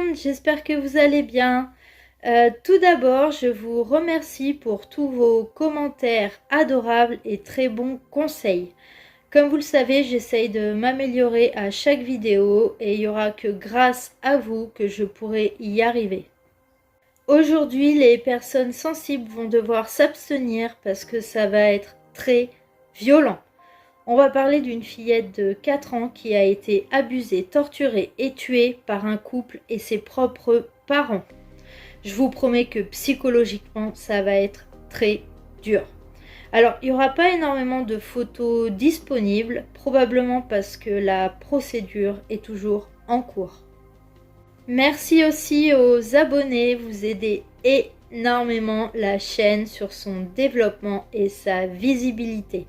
monde, j'espère que vous allez bien. Tout d'abord, je vous remercie pour tous vos commentaires adorables et très bons conseils. Comme vous le savez, j'essaye de m'améliorer à chaque vidéo et il n'y aura que grâce à vous que je pourrai y arriver. Aujourd'hui, les personnes sensibles vont devoir s'abstenir parce que ça va être très violent. On va parler d'une fillette de 4 ans qui a été abusée, torturée et tuée par un couple et ses propres parents. Je vous promets que psychologiquement, ça va être très dur. Alors, il n'y aura pas énormément de photos disponibles, probablement parce que la procédure est toujours en cours. Merci aussi aux abonnés, vous aidez énormément la chaîne sur son développement et sa visibilité.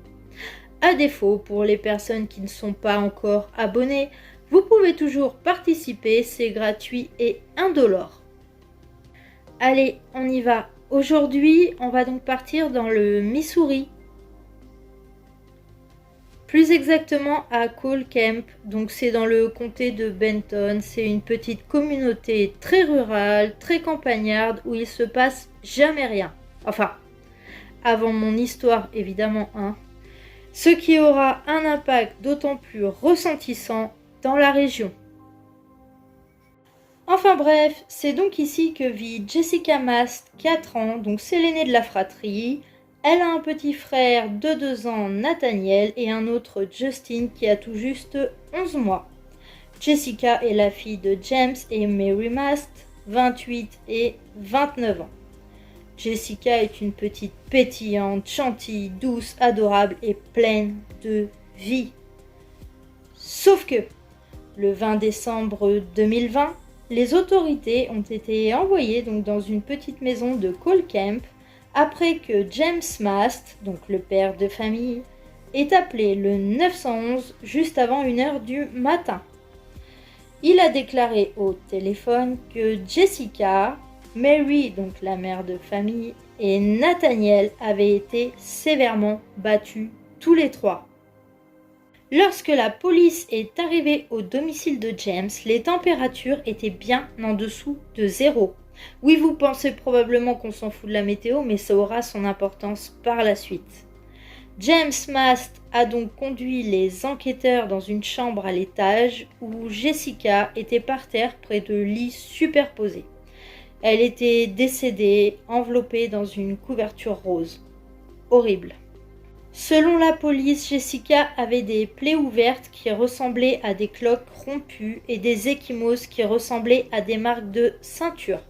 À défaut, pour les personnes qui ne sont pas encore abonnées, vous pouvez toujours participer, c'est gratuit et indolore. Allez, on y va. Aujourd'hui, on va donc partir dans le Missouri. Plus exactement à Cole Camp, donc c'est dans le comté de Benton. C'est une petite communauté très rurale, très campagnarde, où il se passe jamais rien. Enfin, avant mon histoire évidemment, hein. Ce qui aura un impact d'autant plus ressentissant dans la région. Enfin bref, c'est donc ici que vit Jessica Mast, 4 ans, donc c'est l'aînée de la fratrie. Elle a un petit frère de 2 ans, Nathaniel, et un autre, Justin, qui a tout juste 11 mois. Jessica est la fille de James et Mary Mast, 28 et 29 ans. Jessica est une petite pétillante, gentille, douce, adorable et pleine de vie. Sauf que, le 20 décembre 2020, les autorités ont été envoyées donc dans une petite maison de Cole Camp après que James Mast, donc le père de famille, ait appelé le 911 juste avant 1h du matin. Il a déclaré au téléphone que Jessica, Mary, donc la mère de famille, et Nathaniel avaient été sévèrement battus tous les trois. Lorsque la police est arrivée au domicile de James, les températures étaient bien en dessous de 0. Oui, vous pensez probablement qu'on s'en fout de la météo, mais ça aura son importance par la suite. James Mast a donc conduit les enquêteurs dans une chambre à l'étage où Jessica était par terre près de lits superposés. Elle était décédée, enveloppée dans une couverture rose. Horrible. Selon la police, Jessica avait des plaies ouvertes qui ressemblaient à des cloques rompues et des ecchymoses qui ressemblaient à des marques de ceinture.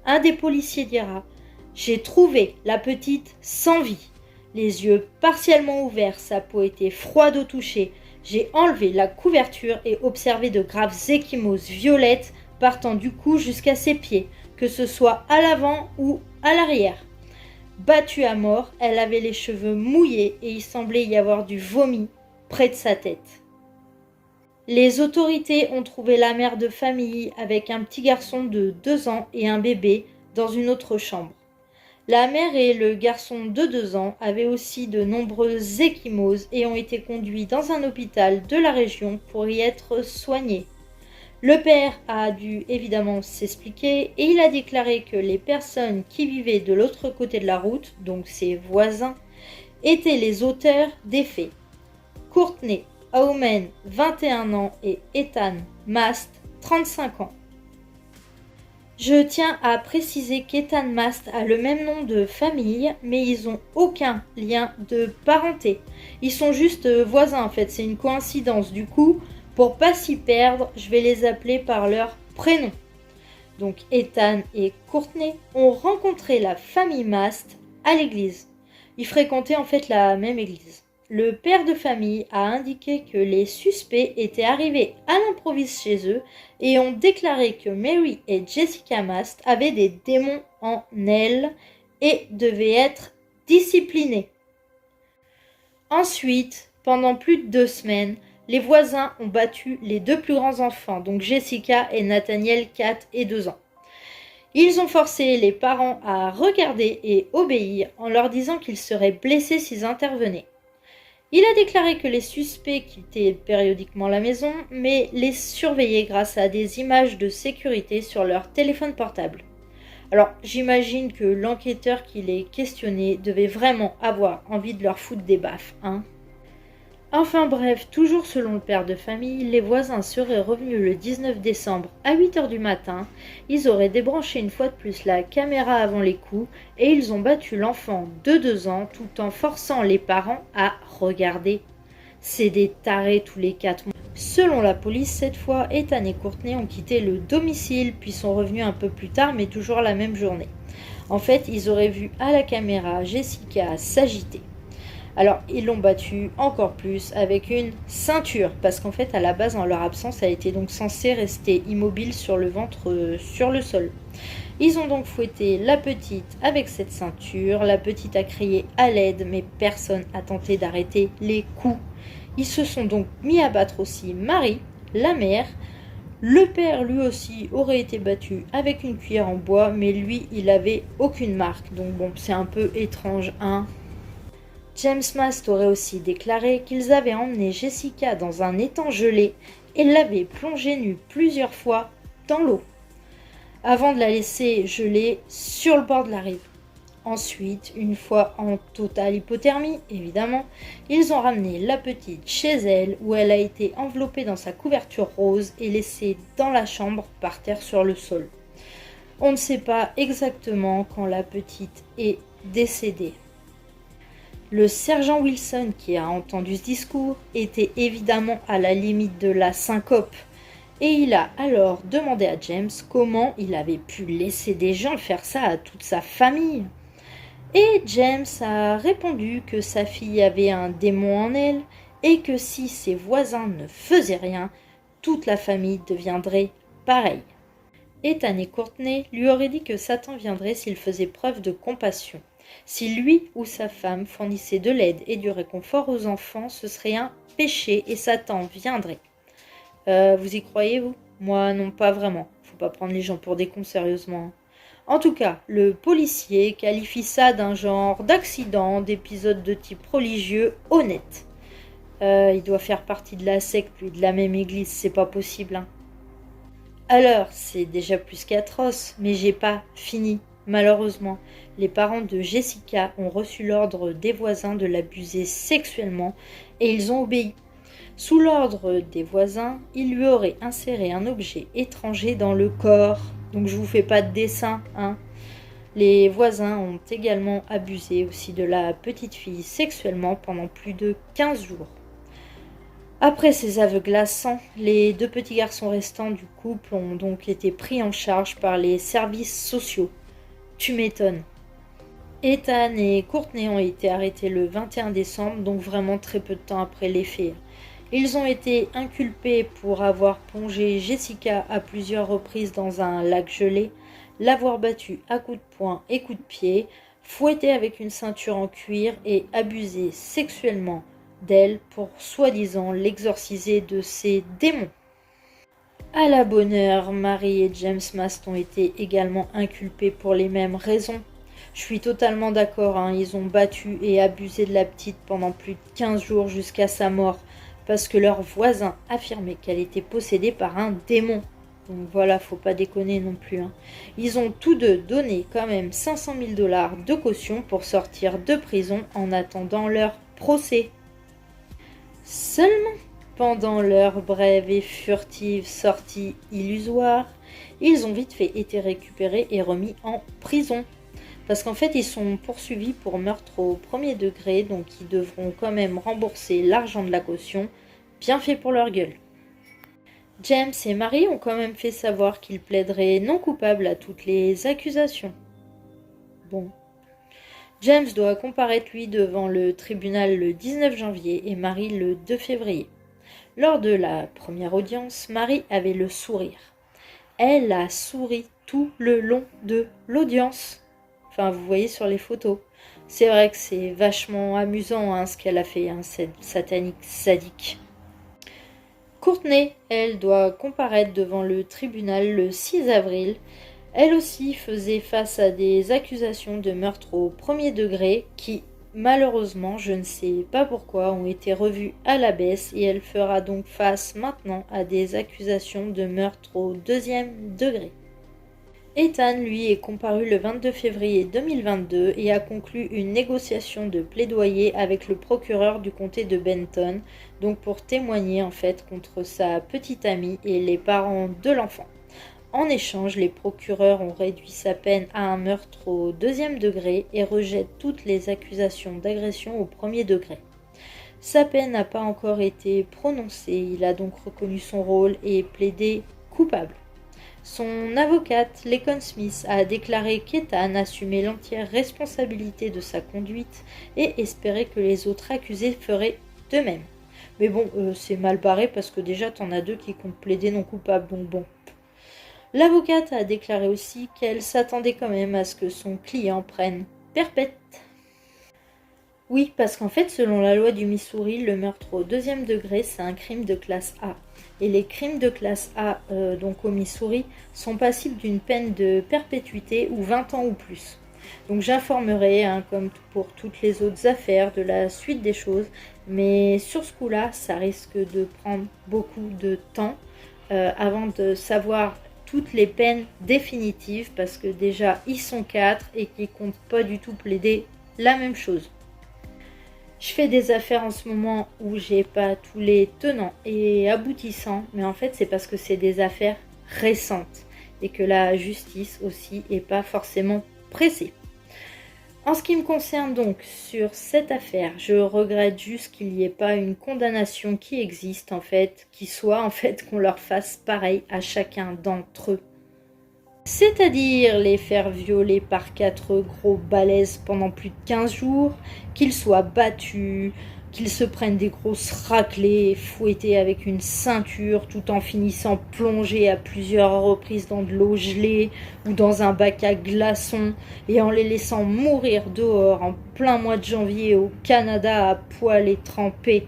Un des policiers dira « J'ai trouvé la petite sans vie. Les yeux partiellement ouverts, sa peau était froide au toucher. J'ai enlevé la couverture et observé de graves ecchymoses violettes partant du cou jusqu'à ses pieds, que ce soit à l'avant ou à l'arrière. Battue à mort, elle avait les cheveux mouillés et il semblait y avoir du vomi près de sa tête. Les autorités ont trouvé la mère de famille avec un petit garçon de 2 ans et un bébé dans une autre chambre. La mère et le garçon de 2 ans avaient aussi de nombreuses ecchymoses et ont été conduits dans un hôpital de la région pour y être soignés. Le père a dû évidemment s'expliquer et il a déclaré que les personnes qui vivaient de l'autre côté de la route, donc ses voisins, étaient les auteurs des faits. Courtney Auman, 21 ans, et Ethan Mast, 35 ans. Je tiens à préciser qu'Ethan Mast a le même nom de famille, mais ils n'ont aucun lien de parenté. Ils sont juste voisins en fait, c'est une coïncidence. Du coup, pour pas s'y perdre, je vais les appeler par leur prénom. Donc Ethan et Courtney ont rencontré la famille Mast à l'église. Ils fréquentaient en fait la même église. Le père de famille a indiqué que les suspects étaient arrivés à l'improviste chez eux et ont déclaré que Mary et Jessica Mast avaient des démons en elles et devaient être disciplinés. Ensuite, pendant plus de 2 semaines, les voisins ont battu les 2 plus grands enfants, donc Jessica et Nathaniel, 4 et 2 ans. Ils ont forcé les parents à regarder et obéir en leur disant qu'ils seraient blessés s'ils intervenaient. Il a déclaré que les suspects quittaient périodiquement la maison, mais les surveillaient grâce à des images de sécurité sur leur téléphone portable. Alors, j'imagine que l'enquêteur qui les questionnait devait vraiment avoir envie de leur foutre des baffes, hein. Enfin bref, toujours selon le père de famille, les voisins seraient revenus le 19 décembre à 8 h du matin. Ils auraient débranché une fois de plus la caméra avant les coups et ils ont battu l'enfant de 2 ans tout en forçant les parents à regarder. C'est des tarés tous les 4 mois. Selon la police, cette fois, Ethan et Courtney ont quitté le domicile puis sont revenus un peu plus tard mais toujours la même journée. En fait, ils auraient vu à la caméra Jessica s'agiter. Alors, ils l'ont battue encore plus avec une ceinture, parce qu'en fait, à la base, en leur absence, elle était donc censée rester immobile sur le ventre, sur le sol. Ils ont donc fouetté la petite avec cette ceinture. La petite a crié à l'aide, mais personne n'a tenté d'arrêter les coups. Ils se sont donc mis à battre aussi Marie, la mère. Le père, lui aussi, aurait été battu avec une cuillère en bois, mais lui, il avait aucune marque. Donc bon, c'est un peu étrange, hein. James Mast aurait aussi déclaré qu'ils avaient emmené Jessica dans un étang gelé et l'avaient plongée nue plusieurs fois dans l'eau, avant de la laisser geler sur le bord de la rive. Ensuite, une fois en totale hypothermie, évidemment, ils ont ramené la petite chez elle où elle a été enveloppée dans sa couverture rose et laissée dans la chambre par terre sur le sol. On ne sait pas exactement quand la petite est décédée. Le sergent Wilson, qui a entendu ce discours, était évidemment à la limite de la syncope. Et il a alors demandé à James comment il avait pu laisser des gens faire ça à toute sa famille. Et James a répondu que sa fille avait un démon en elle et que si ses voisins ne faisaient rien, toute la famille deviendrait pareille. Ethan et Courtney lui auraient dit que Satan viendrait s'il faisait preuve de compassion. Si lui ou sa femme fournissait de l'aide et du réconfort aux enfants, ce serait un péché et Satan viendrait. Vous y croyez, vous ? Moi, non, pas vraiment. Faut pas prendre les gens pour des cons, sérieusement. En tout cas, le policier qualifie ça d'un genre d'accident, d'épisode de type religieux honnête. Il doit faire partie de la secte, lui, de la même église, c'est pas possible, hein. Alors, c'est déjà plus qu'atroce, mais j'ai pas fini. Malheureusement, les parents de Jessica ont reçu l'ordre des voisins de l'abuser sexuellement et ils ont obéi. Sous l'ordre des voisins, ils lui auraient inséré un objet étranger dans le corps. Donc je vous fais pas de dessin, hein. Les voisins ont également abusé aussi de la petite fille sexuellement pendant plus de 15 jours. Après ces aveux glaçants, les 2 petits garçons restants du couple ont donc été pris en charge par les services sociaux. Tu m'étonnes. Ethan et Courtney ont été arrêtés le 21 décembre, donc vraiment très peu de temps après les faits. Ils ont été inculpés pour avoir plongé Jessica à plusieurs reprises dans un lac gelé, l'avoir battue à coups de poing et coups de pied, fouettée avec une ceinture en cuir et abusé sexuellement d'elle pour soi-disant l'exorciser de ses démons. À la bonne heure, Marie et James Mast ont été également inculpés pour les mêmes raisons. Je suis totalement d'accord, hein, ils ont battu et abusé de la petite pendant plus de 15 jours jusqu'à sa mort, parce que leurs voisins affirmaient qu'elle était possédée par un démon. Donc voilà, faut pas déconner non plus, hein. Ils ont tous deux donné quand même 500 000 $ de caution pour sortir de prison en attendant leur procès. Seulement, pendant leur brève et furtive sortie illusoire, ils ont vite fait été récupérés et remis en prison. Parce qu'en fait, ils sont poursuivis pour meurtre au premier degré, donc ils devront quand même rembourser l'argent de la caution. Bien fait pour leur gueule. James et Marie ont quand même fait savoir qu'ils plaideraient non coupables à toutes les accusations. Bon. James doit comparaître lui devant le tribunal le 19 janvier et Marie le 2 février. Lors de la première audience, Marie avait le sourire. Elle a souri tout le long de l'audience. Enfin, vous voyez sur les photos. C'est vrai que c'est vachement amusant, hein, ce qu'elle a fait, hein, cette satanique sadique. Courtney, elle, doit comparaître devant le tribunal le 6 avril. Elle aussi faisait face à des accusations de meurtre au premier degré qui, malheureusement, je ne sais pas pourquoi, ont été revues à la baisse et elle fera donc face maintenant à des accusations de meurtre au deuxième degré. Ethan, lui, est comparu le 22 février 2022 et a conclu une négociation de plaidoyer avec le procureur du comté de Benton, donc pour témoigner en fait contre sa petite amie et les parents de l'enfant. En échange, les procureurs ont réduit sa peine à un meurtre au deuxième degré et rejettent toutes les accusations d'agression au premier degré. Sa peine n'a pas encore été prononcée, il a donc reconnu son rôle et plaidé coupable. Son avocate, Laken Smith, a déclaré qu'Ethan assumait l'entière responsabilité de sa conduite et espérait que les autres accusés feraient de même. Mais bon, c'est mal barré parce que déjà t'en as 2 qui comptent plaider non coupable, donc bon. L'avocate a déclaré aussi qu'elle s'attendait quand même à ce que son client prenne perpète. Oui, parce qu'en fait, selon la loi du Missouri, le meurtre au deuxième degré, c'est un crime de classe A. Et les crimes de classe A, donc au Missouri, sont passibles d'une peine de perpétuité ou 20 ans ou plus. Donc j'informerai, comme pour toutes les autres affaires, de la suite des choses. Mais sur ce coup-là, ça risque de prendre beaucoup de temps avant de savoir toutes les peines définitives, parce que déjà, ils sont 4 et qu'ils comptent pas du tout plaider la même chose. Je fais des affaires en ce moment où j'ai pas tous les tenants et aboutissants, mais en fait c'est parce que c'est des affaires récentes et que la justice aussi est pas forcément pressée. En ce qui me concerne donc sur cette affaire, je regrette juste qu'il n'y ait pas une condamnation qui existe en fait, qui soit en fait qu'on leur fasse pareil à chacun d'entre eux. C'est-à-dire les faire violer par 4 gros balaises pendant plus de 15 jours, qu'ils soient battus, qu'ils se prennent des grosses raclées, fouettés avec une ceinture tout en finissant plongés à plusieurs reprises dans de l'eau gelée ou dans un bac à glaçons et en les laissant mourir dehors en plein mois de janvier au Canada à poil et trempés.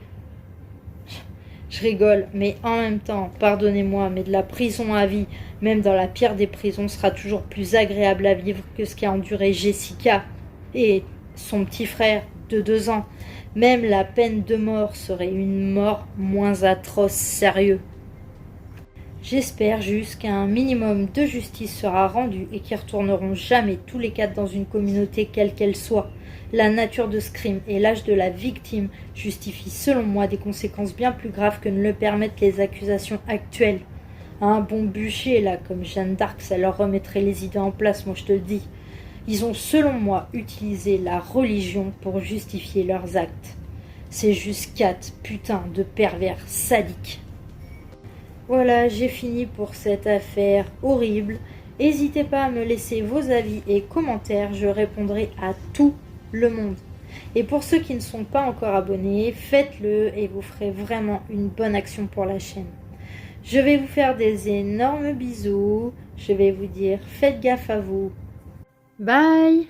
Je rigole, mais en même temps, pardonnez-moi, mais de la prison à vie, même dans la pire des prisons, sera toujours plus agréable à vivre que ce qu'a enduré Jessica et son petit frère de 2 ans. Même la peine de mort serait une mort moins atroce, sérieux. J'espère juste qu'un minimum de justice sera rendu et qu'ils retourneront jamais tous les 4 dans une communauté quelle qu'elle soit. La nature de ce crime et l'âge de la victime justifient selon moi des conséquences bien plus graves que ne le permettent les accusations actuelles. Un bon bûcher là, comme Jeanne d'Arc, ça leur remettrait les idées en place, moi je te le dis. Ils ont selon moi utilisé la religion pour justifier leurs actes. C'est juste 4 putains de pervers sadiques. Voilà, j'ai fini pour cette affaire horrible. N'hésitez pas à me laisser vos avis et commentaires, je répondrai à tout le monde. Et pour ceux qui ne sont pas encore abonnés, faites-le et vous ferez vraiment une bonne action pour la chaîne. Je vais vous faire des énormes bisous, je vais vous dire faites gaffe à vous. Bye!